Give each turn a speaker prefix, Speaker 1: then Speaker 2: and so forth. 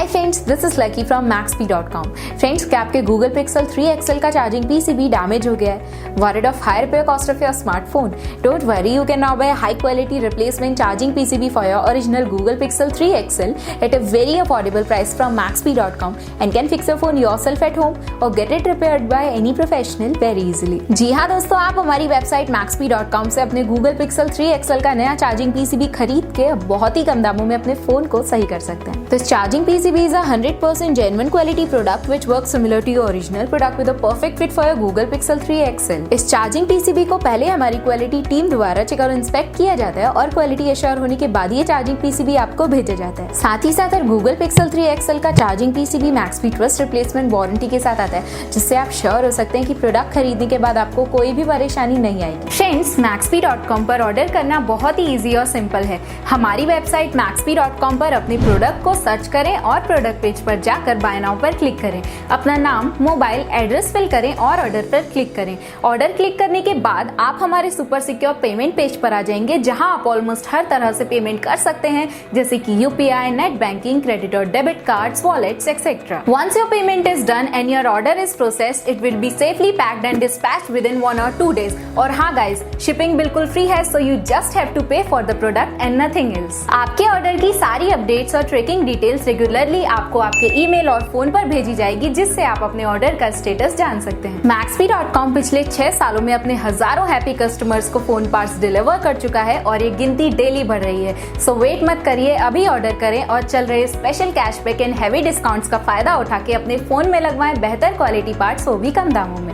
Speaker 1: Hi friends, this is lucky from Maxbhi.com। Friends, क्या आपके Google Pixel 3 XL का charging PCB damage हो गया है? Worried of high repair cost of your smartphone? Don't worry, you can now buy a high quality replacement charging PCB for your original Google Pixel 3 XL at a very affordable price from Maxbhi.com and can fix your phone yourself at home or get it repaired by any professional very easily। जी हाँ दोस्तों, आप हमारी website Maxbhi.com से अपने Google Pixel 3 XL का नया charging PCB खरीद के बहुत ही कम दामों में अपने फोन को सही कर सकते हैं। This charging PCB is a 100% genuine quality product which works similar to your original product with a perfect fit for your Google Pixel 3 XL। इस चार्जिंग PCB को पहले हमारी क्वालिटी टीम द्वारा चेक और इंस्पेक्ट किया जाता है और क्वालिटी एश्योर होने के बाद ये चार्जिंग PCB आपको भेजा जाता है। साथ ही साथ Google Pixel 3 XL का charging PCB Maxbhi trust replacement warranty के साथ आता है, जिससे आप श्योर हो सकते हैं कि प्रोडक्ट खरीदने के बाद आपको कोई भी परेशानी नहीं आएगी। फ्रेंड्स, Maxbhi.com पर ऑर्डर करना बहुत ही ईजी और सिंपल है। हमारी वेबसाइट Maxbhi.com पर अपने प्रोडक्ट को सर्च करें और प्रोडक्ट पेज पर जाकर बाय नाउ पर क्लिक करें। अपना नाम, मोबाइल, एड्रेस फिल करें और ऑर्डर पर क्लिक करें। ऑर्डर क्लिक करने के बाद आप हमारे सुपर सिक्योर पेमेंट पेज पर आ जाएंगे, जहां आप ऑलमोस्ट हर तरह से पेमेंट कर सकते हैं, जैसे कि UPI, नेट बैंकिंग, क्रेडिट और debit cards, wallets etcetera. Once your payment is done and your order is processed, it will be safely packed and dispatched within 1 or 2 days। और हाँ गाइस, शिपिंग बिल्कुल free है, so you just have to pay for the product and nothing else। आपके order की सारी updates और tracking details regularly आपको आपके ईमेल और फोन पर भेजी जाएगी, जिससे आप अपने ऑर्डर का स्टेटस जान सकते हैं। Maxbhi.com पिछले 6 सालों में अपने हजारों हैप्पी कस्टमर्स को फोन पार्ट्स डिलीवर कर चुका है और ये गिनती डेली बढ़ रही है। सो वेट मत करिए, अभी ऑर्डर करें और चल रहे special cashback and heavy discounts का फायदा उठा के अपने फोन में लगवाएं बेहतर क्वालिटी पार्ट्स, वो भी कम दामों में।